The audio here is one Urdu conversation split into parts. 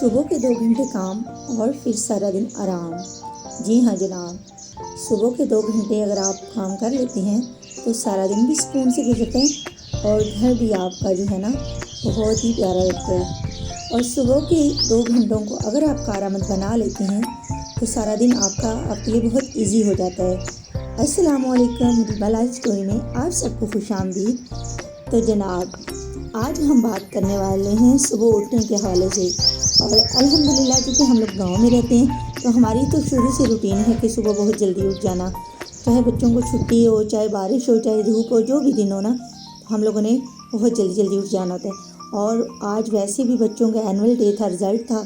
صبح کے 2 گھنٹے کام اور پھر سارا دن آرام۔ جی ہاں جناب، صبح کے 2 گھنٹے اگر آپ کام کر لیتے ہیں تو سارا دن بھی سکون سے گزرتا ہے اور گھر بھی آپ کا جو ہے نا بہت ہی پیارا لگتا ہے۔ اور صبح کے 2 گھنٹوں کو اگر آپ کارآمد بنا لیتے ہیں تو سارا دن آپ کے لیے بہت ایزی ہو جاتا ہے۔ السلام علیکم، ریبا لائف اسٹوری میں آپ سب کو خوش آمدید۔ تو جناب، آج ہم بات کرنے والے ہیں صبح اٹھنے کے حوالے سے۔ اور الحمدللہ چونکہ ہم لوگ گاؤں میں رہتے ہیں تو ہماری تو شروع سے روٹین ہے کہ صبح بہت جلدی اٹھ جانا، چاہے بچوں کو چھٹی ہو، چاہے بارش ہو، چاہے دھوپ ہو، جو بھی دن ہو نا، ہم لوگوں نے بہت جلدی اٹھ جانا ہوتا ہے۔ اور آج ویسے بھی بچوں کا اینول ڈے تھا، رزلٹ تھا،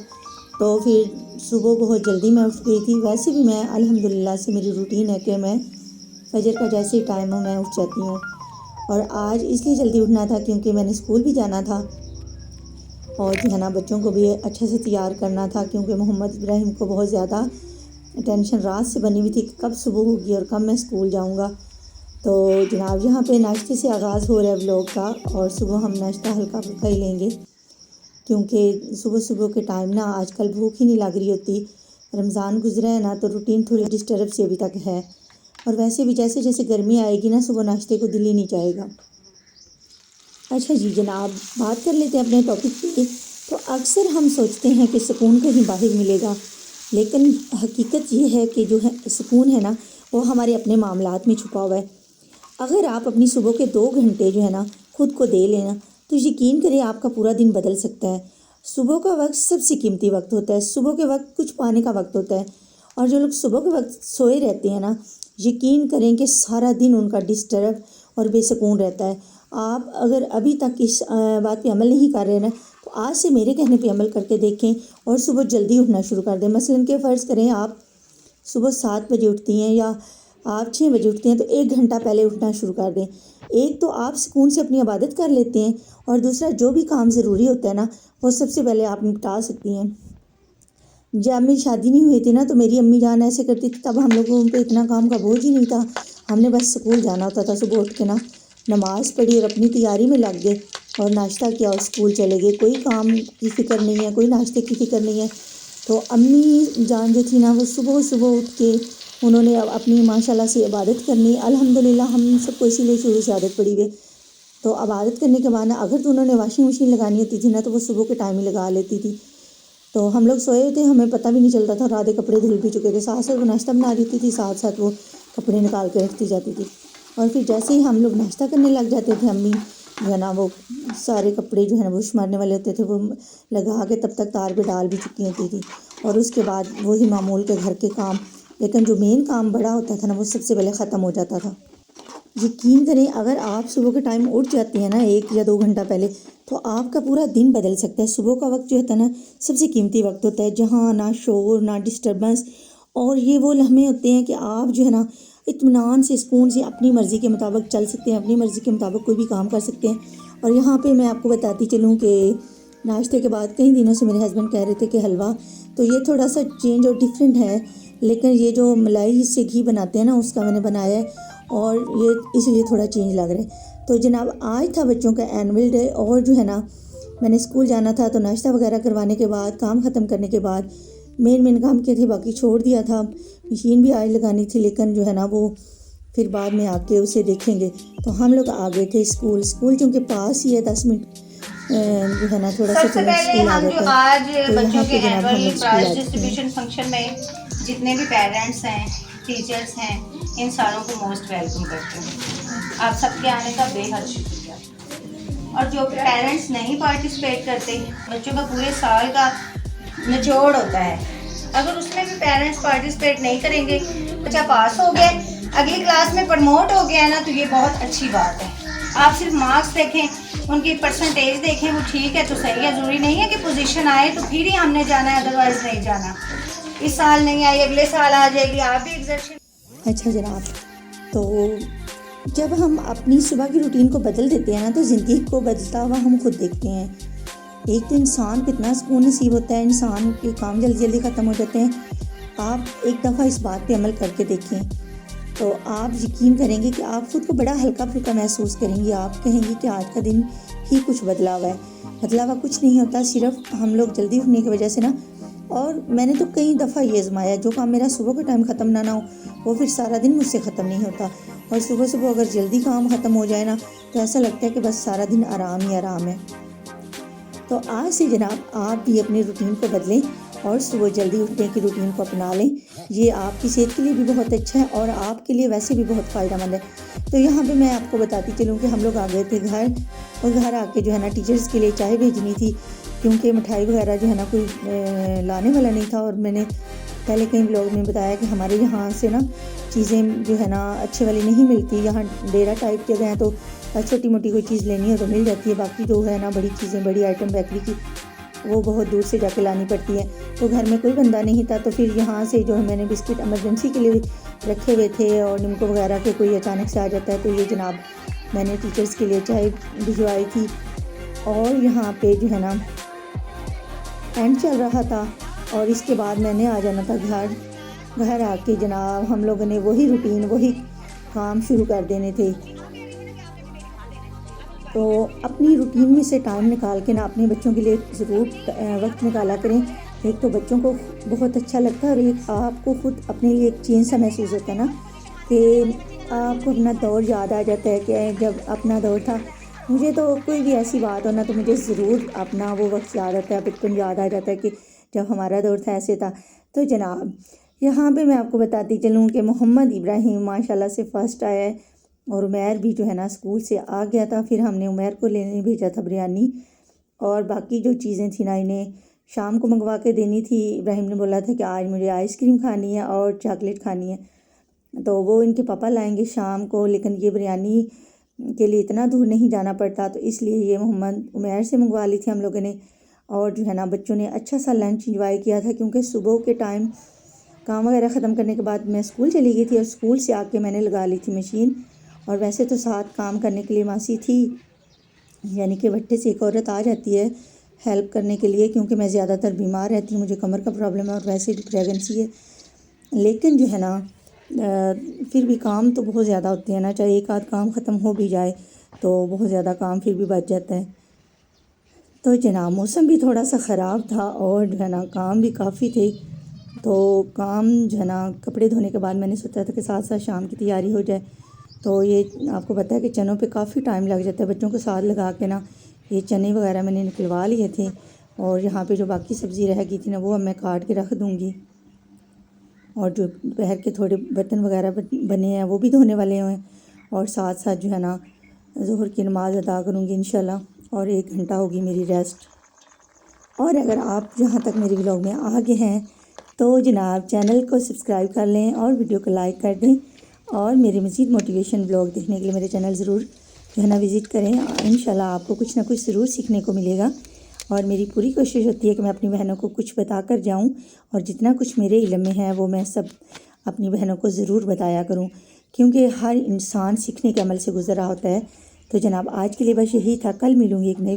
تو پھر صبح بہت جلدی میں اٹھ گئی تھی۔ ویسے بھی میں الحمدللہ سے میری روٹین ہے کہ میں فجر کا جیسے ہی ٹائم ہو میں اٹھ جاتی ہوں۔ اور آج اس لیے جلدی اٹھنا تھا کیونکہ میں نے اسکول بھی جانا تھا اور جو ہے نا بچوں کو بھی اچھے سے تیار کرنا تھا، کیونکہ محمد ابراہیم کو بہت زیادہ ٹینشن رات سے بنی ہوئی تھی کہ کب صبح ہوگی اور کب میں اسکول جاؤں گا۔ تو جناب یہاں پہ ناشتے سے آغاز ہو رہا ہے ولاگ کا، اور صبح ہم ناشتہ ہلکا پھلکا ہی لیں گے کیونکہ صبح کے ٹائم نا آج کل بھوک ہی نہیں لگ رہی ہوتی۔ رمضان گزرا ہے نا تو روٹین تھوڑی ڈسٹرب سی ابھی تک ہے، اور ویسے بھی جیسے جیسے گرمی آئے گی نا صبح ناشتے کو دل ہی نہیں چاہے گا۔ اچھا جی جناب، بات کر لیتے ہیں اپنے ٹاپک پہ۔ تو اکثر ہم سوچتے ہیں کہ سکون کہیں باہر ملے گا، لیکن حقیقت یہ ہے کہ جو ہے سکون ہے نا وہ ہمارے اپنے معاملات میں چھپا ہوا ہے۔ اگر آپ اپنی صبح کے 2 گھنٹے جو ہے نا خود کو دے لینا تو یقین کریں آپ کا پورا دن بدل سکتا ہے۔ صبح کا وقت سب سے قیمتی وقت ہوتا ہے، صبح کے وقت کچھ پانے کا وقت ہوتا ہے، اور جو لوگ صبح کے وقت سوئے رہتے ہیں نا، یقین کریں کہ سارا دن ان کا ڈسٹرب اور بے سکون رہتا ہے۔ آپ اگر ابھی تک اس بات پہ عمل نہیں کر رہے نا تو آج سے میرے کہنے پہ عمل کر کے دیکھیں اور صبح جلدی اٹھنا شروع کر دیں۔ مثلاً کہ فرض کریں آپ صبح 7 بجے اٹھتی ہیں یا آپ 6 بجے اٹھتی ہیں تو 1 گھنٹہ پہلے اٹھنا شروع کر دیں۔ ایک تو آپ سکون سے اپنی عبادت کر لیتے ہیں، اور دوسرا جو بھی کام ضروری ہوتا ہے نا وہ سب سے پہلے آپ نپٹا سکتی ہیں۔ جب میری شادی نہیں ہوئی تھی نا تو میری امی جان ایسے کرتی تھی، تب ہم لوگوں پہ اتنا کام کا بوجھ ہی نہیں تھا، ہم نے بس اسکول جانا ہوتا تھا۔ صبح اٹھ کے نا نماز پڑھی اور اپنی تیاری میں لگ گئے اور ناشتہ کیا اور اسکول چلے گئے۔ کوئی کام کی فکر نہیں ہے، کوئی ناشتے کی فکر نہیں ہے۔ تو امی جان جو تھی نا وہ صبح اٹھ کے انہوں نے اپنی ماشاءاللہ سے عبادت کرنی۔ الحمدللہ ہم سب کو اسی لیے شروع سے عادت پڑی ہوئی۔ تو عبادت کرنے کے بعد نا اگر تو انہوں نے واشنگ مشین لگانی ہوتی تھی نا تو وہ صبح کے ٹائم ہی لگا لیتی تھی۔ تو ہم لوگ سوئے ہوتے ہمیں پتہ بھی نہیں چلتا تھا، اور آدھے کپڑے دھل بھی چکے تھے۔ ساتھ ساتھ وہ ناشتہ بنا دیتی تھی، ساتھ ساتھ وہ کپڑے نکال کے رکھتی جاتی تھی۔ اور پھر جیسے ہی ہم لوگ ناشتہ کرنے لگ جاتے تھے، امی جو ہے نا وہ سارے کپڑے جو ہے نا بش مارنے والے ہوتے تھے وہ لگا کے تب تک تار پہ ڈال بھی چکی ہوتی تھی، اور اس کے بعد وہی معمول کے گھر کے کام، لیکن جو مین کام بڑا ہوتا تھا نا وہ سب سے پہلے ختم ہو جاتا تھا۔ یقین کریں اگر آپ صبح کے ٹائم اٹھ جاتی ہیں نا 1 یا 2 گھنٹہ پہلے تو آپ کا پورا دن بدل سکتا ہے۔ صبح کا وقت جو ہوتا ہے نا سب سے قیمتی وقت ہوتا ہے، جہاں نہ شور نہ ڈسٹربنس، اور یہ وہ لمحے ہوتے ہیں کہ آپ جو ہے نا اطمینان سے سکون سے اپنی مرضی کے مطابق چل سکتے ہیں، اپنی مرضی کے مطابق کوئی بھی کام کر سکتے ہیں۔ اور یہاں پہ میں آپ کو بتاتی چلوں کہ ناشتے کے بعد کئی دنوں سے میرے ہسبینڈ کہہ رہے تھے کہ حلوہ، تو یہ تھوڑا سا چینج اور ڈیفرنٹ ہے، لیکن یہ جو ملائی سے گھی بناتے ہیں نا اس کا میں نے بنایا ہے، اور یہ اس لیے تھوڑا چینج لگ رہا ہے۔ تو جناب آج تھا بچوں کا اینول ڈے، اور جو ہے نا میں نے اسکول جانا تھا تو ناشتہ وغیرہ کروانے کے بعد کام ختم کرنے کے بعد مین کام کیے تھے باقی چھوڑ دیا تھا۔ مشین بھی آج لگانی تھی لیکن جو ہے نا وہ پھر بعد میں آ کے اسے دیکھیں گے۔ تو ہم لوگ آ گئے تھے اسکول چونکہ پاس ہی ہے 10 منٹ جو ہے نا تھوڑا سا سب سے پہلے اسکول آ ہم جو جاتا ہے، آج تو بچوں یہاں کے پہ جناب ہم اینول لوگ اسکول پرائز آ چکے ہیں۔ ڈسٹریبیوشن فنکشن میں جتنے بھی پیرنٹس ہیں، ٹیچرس ہیں، ان ساروں کو موسٹ ویلکم کرتے ہیں۔ آپ سب کے آنے کا بے حد شکریہ۔ اور جو پیرنٹس نہیں پارٹیسپیٹ کرتے، بچوں کا پورے سال کا نچوڑ ہوتا ہے، اگر اس میں بھی پیرنٹس پارٹیسپیٹ نہیں کریں گے، بچہ پاس ہو گیا اگلی کلاس میں پروموٹ ہو گیا نا تو یہ بہت اچھی بات ہے۔ آپ صرف مارکس دیکھیں، ان کی پرسنٹیج دیکھیں، وہ ٹھیک ہے تو صحیح ہے، ضروری نہیں ہے کہ پوزیشن آئے تو پھر ہی ہم نے جانا ہے، ادروائز نہیں جانا۔ اس سال نہیں آئی اگلے سال آ جائے گی، آپ بھی ایگزرشن۔ اچھا جناب، تو جب ہم اپنی صبح کی روٹین کو بدل دیتے ہیں نا تو زندگی کو بدلتا ہوا ہم خود دیکھتے ہیں۔ ایک تو انسان کو اتنا سکون نصیب ہوتا ہے، انسان کے کام جلدی ختم ہو جاتے ہیں۔ آپ ایک دفعہ اس بات پہ عمل کر کے دیکھیں تو آپ یقین کریں گے کہ آپ خود کو بڑا ہلکا پھلکا محسوس کریں گی. آپ کہیں گی کہ آج کا دن ہی کچھ بدلا ہوا ہے. بدلا ہوا کچھ نہیں ہوتا, صرف ہم لوگ جلدی اٹھنے کی وجہ سے نا, اور میں نے تو کئی دفعہ یہ آزمایا, جو کام میرا صبح کے ٹائم ختم نہ ہو وہ پھر سارا دن مجھ سے ختم نہیں ہوتا. اور صبح صبح اگر جلدی کام ختم ہو جائے نا تو ایسا لگتا ہے کہ بس سارا دن آرام ہی آرام ہے. تو آج سے جناب آپ بھی اپنی روٹین کو بدلیں اور صبح جلدی اٹھنے کی روٹین کو اپنا لیں. یہ آپ کی صحت کے لیے بھی بہت اچھا ہے اور آپ کے لیے ویسے بھی بہت فائدہ مند ہے. تو یہاں پہ میں آپ کو بتاتی چلوں کہ ہم لوگ آ گئے تھے گھر, اور گھر آ کے جو ہے نا ٹیچرز کے لیے چائے بھیجنی تھی, کیونکہ مٹھائی وغیرہ جو ہے نا کوئی لانے والا نہیں تھا. اور میں نے پہلے کئی بلاگ میں بتایا کہ ہمارے یہاں سے نا چیزیں جو ہے نا اچھے والی نہیں ملتی. یہاں ڈیرا ٹائپ کے گئے ہیں تو چھوٹی موٹی کوئی چیز لینی ہو تو مل جاتی ہے, باقی جو ہے نا بڑی چیزیں, بڑی آئٹم بیکری کی, وہ بہت دور سے جا کے لانی پڑتی ہے. تو گھر میں کوئی بندہ نہیں تھا, تو پھر یہاں سے جو ہے میں نے بسکٹ ایمرجنسی کے لیے رکھے ہوئے تھے, اور نمکو وغیرہ کے کوئی اچانک سے آ جاتا ہے, تو یہ جناب میں نے ٹیچرز کے لیے چائے بھجوائی تھی. اور یہاں پہ جو ہے نا اینڈ چل رہا تھا, اور اس کے بعد میں نے آ جانا تھا گھر. گھر آ کے جناب ہم لوگوں نے وہی روٹین, وہی کام شروع کر دینے تھے. تو اپنی روٹین میں سے ٹائم نکال کے نا اپنے بچوں کے لیے ضرور وقت نکالا کریں. ایک تو بچوں کو بہت اچھا لگتا ہے, اور ایک آپ کو خود اپنے لیے ایک چینج سا محسوس ہوتا ہے نا, کہ آپ کو اپنا دور یاد آ جاتا ہے کہ جب اپنا دور تھا. مجھے تو کوئی بھی ایسی بات ہونا تو مجھے ضرور اپنا وہ وقت یاد آتا ہے, بچپن یاد آ جاتا ہے کہ جب ہمارا دور تھا ایسے تھا. تو جناب یہاں پہ میں آپ کو بتاتی چلوں کہ محمد ابراہیم ماشاءاللہ سے فرسٹ آیا ہے, اور عمیر بھی جو ہے نا اسکول سے آ گیا تھا. پھر ہم نے عمیر کو لینے بھیجا تھا بریانی, اور باقی جو چیزیں تھیں نا انہیں شام کو منگوا کے دینی تھی. ابراہیم نے بولا تھا کہ آج مجھے آئس کریم کھانی ہے اور چاکلیٹ کھانی ہے, تو وہ ان کے پاپا لائیں گے شام کو. لیکن یہ بریانی کے لیے اتنا دور نہیں جانا پڑتا, تو اس لیے یہ محمد عمیر سے منگوا لی تھی ہم لوگوں نے. اور جو ہے نا بچوں نے اچھا سا لنچ انجوائے کیا تھا, کیونکہ صبح کے ٹائم کام وغیرہ ختم کرنے کے بعد میں اسکول چلی گئی تھی, اور اسکول سے آ کے میں نے لگا لی تھی مشین. اور ویسے تو ساتھ کام کرنے کے لیے ماسی تھی, یعنی کہ بھٹے سے ایک عورت آ جاتی ہے ہیلپ کرنے کے لیے, کیونکہ میں زیادہ تر بیمار رہتی ہوں, مجھے کمر کا پرابلم ہے اور ویسے بھی پریگنسی ہے. لیکن جو ہے نا پھر بھی کام تو بہت زیادہ ہوتے ہیں نا, چاہے ایک آدھ کام ختم ہو بھی جائے تو بہت زیادہ کام پھر بھی بچ جاتا ہے. تو جناب موسم بھی تھوڑا سا خراب تھا, اور جو ہے نا کام بھی کافی تھے. تو کام جو ہے نا کپڑے دھونے کے بعد میں نے سوچا تھا کہ ساتھ ساتھ شام کی تیاری ہو جائے. تو یہ آپ کو پتہ ہے کہ چنوں پہ کافی ٹائم لگ جاتا ہے, بچوں کو ساتھ لگا کے نا یہ چنے وغیرہ میں نے نکلوا لیے تھے. اور یہاں پہ جو باقی سبزی رہ گئی تھی نا وہ اب میں کاٹ کے رکھ دوں گی, اور جو دوپہر کے تھوڑے برتن وغیرہ بنے ہیں وہ بھی دھونے والے ہیں. اور ساتھ ساتھ جو ہے نا ظہر کی نماز ادا کروں گی انشاءاللہ, اور 1 گھنٹہ ہوگی میری ریسٹ. اور اگر آپ جہاں تک میری ولاگ میں آگے ہیں تو جناب چینل کو سبسکرائب کر لیں اور ویڈیو کو لائک کر دیں, اور میرے مزید موٹیویشن ولاگ دیکھنے کے لیے میرے چینل ضرور جو ہے نا وزٹ کریں. انشاءاللہ آپ کو کچھ نہ کچھ ضرور سیکھنے کو ملے گا, اور میری پوری کوشش ہوتی ہے کہ میں اپنی بہنوں کو کچھ بتا کر جاؤں, اور جتنا کچھ میرے علم میں ہے وہ میں سب اپنی بہنوں کو ضرور بتایا کروں, کیونکہ ہر انسان سیکھنے کے عمل سے گزر رہا ہوتا ہے. تو جناب آج کے لیے بس یہی تھا, کل ملوں گی ایک نئی